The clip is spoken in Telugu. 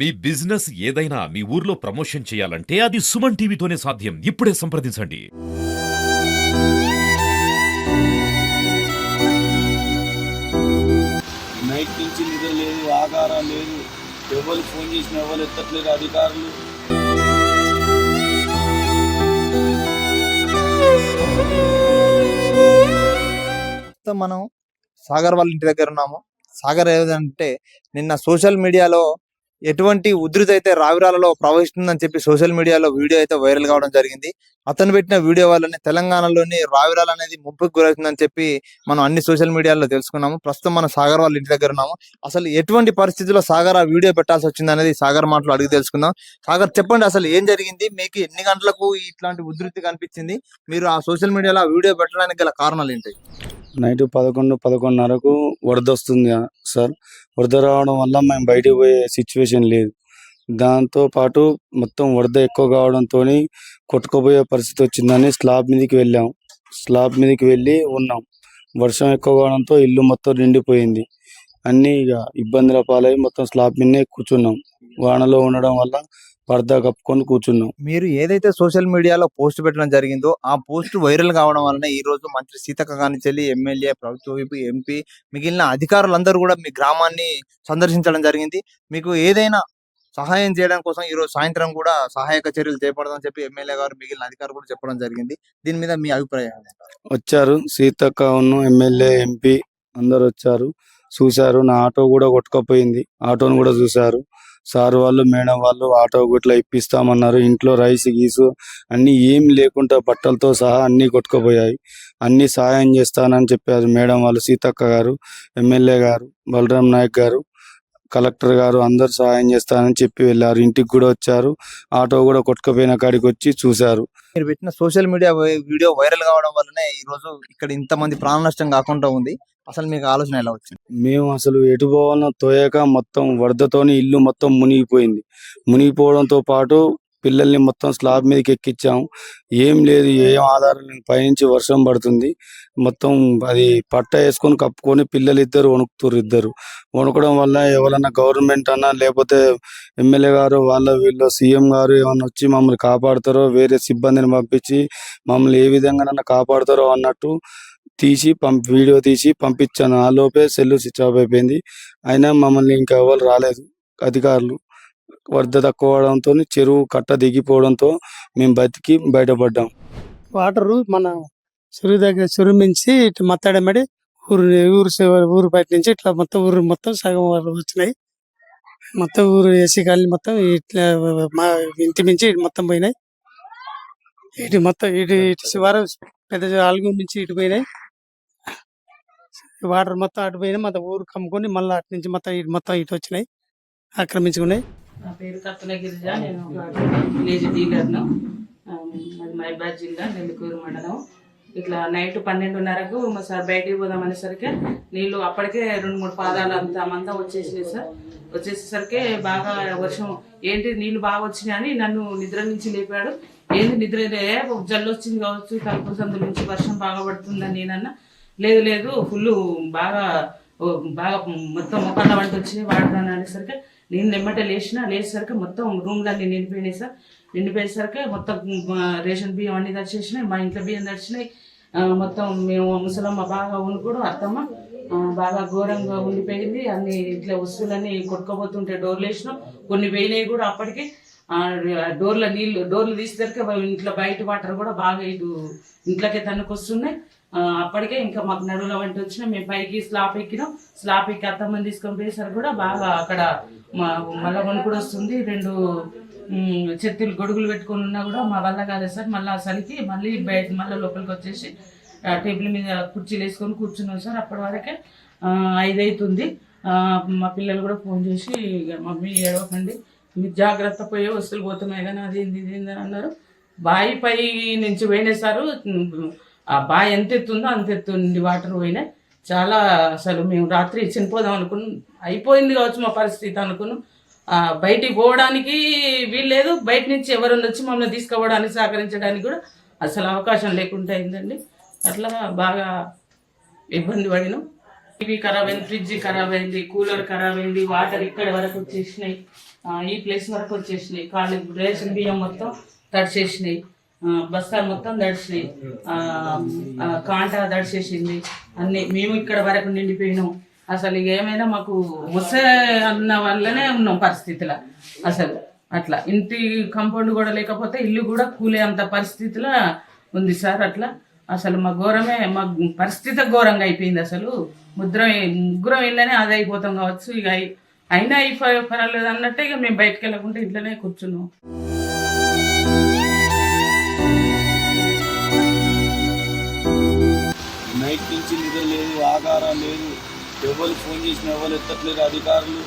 మీ బిజినెస్ ఏదైనా మీ ఊర్లో ప్రమోషన్ చేయాలంటే అది సుమన్ టీవీతోనే సాధ్యం. ఇప్పుడే సంప్రదించండి. నైట్ నుంచి నిద్ర లేదు, ఆహారం లేదు. ఎవరు ఫోన్ చేసిన ఎవరు ఎత్తట్లేదు అధికారులు. మనం సాగర్ వాళ్ళ ఇంటి దగ్గర ఉన్నాము. సాగర్ ఏదంటే నిన్న సోషల్ మీడియాలో ఎటువంటి ఉధృతి అయితే రావిరాలలో ప్రవహిస్తుందని చెప్పి సోషల్ మీడియాలో వీడియో అయితే వైరల్ కావడం జరిగింది. అతను పెట్టిన వీడియో వల్లనే తెలంగాణలోని రావిరాల అనేది ముప్పుకు గురవుతుందని చెప్పి మనం అన్ని సోషల్ మీడియాలో తెలుసుకున్నాము. ప్రస్తుతం మనం సాగర్ వాళ్ళ ఇంటి దగ్గర ఉన్నాము. అసలు ఎటువంటి పరిస్థితుల్లో సాగర్ ఆ వీడియో పెట్టాల్సి వచ్చింది అనేది సాగర్ మాటలు అడిగి తెలుసుకుందాం. సాగర్ చెప్పండి, అసలు ఏం జరిగింది, మీకు ఎన్ని గంటలకు ఇట్లాంటి ఉధృతి కనిపించింది, మీరు ఆ సోషల్ మీడియాలో ఆ వీడియో పెట్టడానికి గల కారణాలు ఏంటి? నైట్ 11-11:30కు వరద వస్తుంది సార్. వరద రావడం వల్ల మేము బయటికి పోయే సిచ్యువేషన్ లేదు. దాంతో పాటు మొత్తం వరద ఎక్కువ కావడంతో కొట్టుకుపోయే పరిస్థితి వచ్చిందని స్లాబ్ మీదకి వెళ్ళాం. స్లాబ్ మీదకి వెళ్ళి ఉన్నాం. వర్షం ఎక్కువ కావడంతో ఇల్లు మొత్తం నిండిపోయింది. అన్నీ ఇక ఇబ్బందుల పాలై మొత్తం స్లాబ్ మీదనే కూర్చున్నాం. వానలో ఉండడం వల్ల పరదా కప్పుకొని కూర్చున్నాం. మీరు ఏదైతే సోషల్ మీడియాలో పోస్ట్ పెట్టడం జరిగిందో ఆ పోస్ట్ వైరల్ కావడం వలన ఈ రోజు మంత్రి సీతక్క కానిచెల్లి, ఎమ్మెల్యే, ప్రభుత్వ వైపు ఎంపీ, మిగిలిన అధికారులందరూ కూడా మీ గ్రామాన్ని సందర్శించడం జరిగింది. మీకు ఏదైనా సహాయం చేయడం కోసం ఈ రోజు సాయంత్రం కూడా సహాయక చర్యలు చేపడదని చెప్పి ఎమ్మెల్యే గారు, మిగిలిన అధికారులు కూడా చెప్పడం జరిగింది. దీని మీద మీ అభిప్రాయం? వచ్చారు సీతక్క, ఎమ్మెల్యే, ఎంపీ అందరు వచ్చారు, చూశారు. నా ఆటో కూడా కొట్టుకపోయింది. ఆటోను కూడా చూశారు. సార్ వాళ్ళు, మేడం వాళ్ళు ఆటో ఇట్లా ఇప్పిస్తామన్నారు. ఇంట్లో రైస్ గీసు అన్ని ఏం లేకుండా బట్టలతో సహా అన్ని కొట్టుకుపోయాయి. అన్ని సహాయం చేస్తానని చెప్పారు మేడం వాళ్ళు, సీతక్క గారు, ఎమ్మెల్యే గారు, బలరాం నాయక్ గారు, కలెక్టర్ గారు అందరు సహాయం చేస్తానని చెప్పి వెళ్ళారు. ఇంటికి కూడా వచ్చారు. ఆటో కూడా కొట్టుకుపోయిన కాడికి వచ్చి చూశారు. మీరు పెట్టిన సోషల్ మీడియా వీడియో వైరల్ కావడం వల్లనే ఈ రోజు ఇక్కడ ఇంతమంది ప్రాణ నష్టం కాకుండా ఉంది. అసలు మీకు ఆలోచన ఎలా వచ్చింది? మేము అసలు ఎటు పోవాలనో తోయక మొత్తం వరదతోని ఇల్లు మొత్తం మునిగిపోయింది. మునిగిపోవడంతో పాటు పిల్లల్ని మొత్తం స్లాబ్ మీదకి ఎక్కించాము. ఏం లేదు, ఏం ఆధారం లేదు. పైనుంచి వర్షం పడుతుంది. మొత్తం అది పట్ట వేసుకొని కప్పుకొని పిల్లలు ఇద్దరు ఇద్దరు వణుకడం వల్ల ఎవరన్నా గవర్నమెంట్ అన్నా లేకపోతే ఎమ్మెల్యే గారు వీళ్ళు సీఎం గారు ఏమన్నా వచ్చి మమ్మల్ని కాపాడుతారో, వేరే సిబ్బందిని పంపించి మమ్మల్ని ఏ విధంగానన్నా కాపాడుతారో అన్నట్టు వీడియో తీసి పంపించాను. ఆ లోపే సెల్లు స్విచ్ ఆఫ్ అయిపోయింది. అయినా మమ్మల్ని ఇంకా ఎవరు రాలేదు అధికారులు. వరద తక్కువ అవడంతో చెరువు కట్ట దిగిపోవడంతో మేము బతికి బయటపడ్డాం. వాటరు మన చెరువు దగ్గర, చెరువు నుంచి ఇటు మత్తాడమడి ఊరు బయట నుంచి ఇట్లా మొత్తం ఊరు మొత్తం సగం వచ్చినాయి. మొత్తం ఊరు ఏసీ కాలనీ మొత్తం ఇట్లా మా ఇంటి నుంచి మొత్తం పోయినాయి. ఇటు మొత్తం ఇటు శివారు పెద్ద ఆలుగు నుంచి ఇటు పోయినాయి. వాటర్ మొత్తం అటు పోయినాయి. మొత్తం ఊరు కమ్ముకొని మళ్ళీ అటు నుంచి మొత్తం ఇటు వచ్చినాయి, ఆక్రమించుకున్నాయి. నా పేరు కత్తన గిరిజ. నేను విలేజ్ డీలర్ను. అది మహబూబాద్ జిల్లా నెల్లికూరు మండలం. ఇట్లా నైట్ 12:30కు మా సార్ బయటికి పోదామనేసరికి నీళ్ళు అప్పటికే 2-3 పాదాలు అంతా వచ్చేసినాయి సార్. వచ్చేసేసరికి బాగా వర్షం, ఏంటి నీళ్ళు బాగా వచ్చినాయి అని నన్ను నిద్ర నుంచి లేపాడు. ఏంది నిద్ర, జల్లు వచ్చింది కావచ్చు, తలుపు సందు నుంచి వర్షం బాగా పడుతుందని నేనన్నా. లేదు ఫుల్ బాగా మొత్తం మొక్కల వంట వచ్చినాయి వాడదాన్ని అనేసరికి నేను నెమ్మట లేచేసరికి మొత్తం రూమ్లన్నీ నిండిపోయినాయి సార్. నిండిపోయేసరికి మొత్తం రేషన్ బియ్యం అన్నీ దడిచేసినాయి. మా ఇంట్లో బియ్యం దడిచినాయి. మొత్తం మేము ముసలమ్మ బాగా ఉనుకోడు, అత్తమ్మ బాగా ఘోరంగా ఉండిపోయింది. అన్ని ఇట్లా వస్తువులన్నీ కొట్టుకోబోతుంటే డోర్లు వేసినాం. కొన్ని పోయినాయి కూడా అప్పటికి. డోర్లు తీసేసరికి ఇంట్లో బయట వాటర్ కూడా బాగా ఇటు ఇంట్లోకే తన్నుకొస్తున్నాయి. అప్పటికే ఇంకా మాకు నడువుల వంట వచ్చినా మేము పైకి స్లాబ్ ఎక్కినాం. స్లాబ్ ఎక్కి అత్తమ్మని తీసుకొని పోయేసరికి కూడా బాగా అక్కడ మళ్ళీ వణుకుడు వస్తుంది. 2 చెత్తులు గొడుగులు పెట్టుకొని ఉన్నా కూడా మా వల్ల కాదు సార్. మళ్ళీ సరికి మళ్ళీ మళ్ళీ లోపలికి వచ్చేసి టేబుల్ మీద కుర్చీలు వేసుకొని కూర్చున్నాం సార్. అప్పటి వరకే 5 అవుతుంది. మా పిల్లలు కూడా ఫోన్ చేసి మమ్మీ ఏడవకండి, మీరు జాగ్రత్త, పోయే వస్తువులు పోతున్నాయి కానీ అది ఏంది అని అన్నారు. బావి పై నుంచి పోయినాయి సార్. ఆ బావి ఎంత ఎత్తుందో అంత ఎత్తుంది వాటర్ పోయినాయి. చాలా అసలు మేము రాత్రి చనిపోదాం అనుకున్నాం. అయిపోయింది కావచ్చు మా పరిస్థితి అనుకున్నాం. బయటికి పోవడానికి వీల్లేదు. బయట నుంచి ఎవరన్నా వచ్చి మమ్మల్ని తీసుకుపోవడానికి సహకరించడానికి కూడా అసలు అవకాశం లేకుండా అయిందండి. అట్లా బాగా ఇబ్బంది పడినాం. టీవీ ఖరాబ్ అయింది, ఫ్రిడ్జ్ ఖరాబ్ అయింది, కూలర్ ఖరాబ్ అయింది, వాటర్ ఇక్కడ వరకు వచ్చేసినాయి. ఈ ప్లేస్ వరకు వచ్చేసినాయి. కాళ్ళు రేషన్ బియ్యం మొత్తం తడిచేసినాయి, బస్తాలు మొత్తం తడిచినాయి, కాంటా తడిచేసింది అన్ని. మేము ఇక్కడ వరకు నిండిపోయినాం. అసలు ఇక ఏమైనా మాకు ముసే అన్న వల్లనే ఉన్నాం పరిస్థితిలో. అసలు అట్లా ఇంటి కాంపౌండ్ కూడా లేకపోతే ఇల్లు కూడా కూలే అంత పరిస్థితిలో ఉంది సార్. అట్లా అసలు మా ఘోరమే, మా పరిస్థితి ఘోరంగా అయిపోయింది. అసలు ముగ్గురం ఇళ్ళనే అది అయిపోతాం కావచ్చు. ఇక అయినా పర్వాలేదు అన్నట్టే ఇక మేము బయటకు వెళ్ళకుండా ఇంట్లోనే కూర్చున్నాం. నైట్ నుంచి నిద్ర లేదు, ఆకారం లేదు, ఎవరు ఫోన్ చేసిన ఎవరు ఎత్తట్లేదు అధికారులు.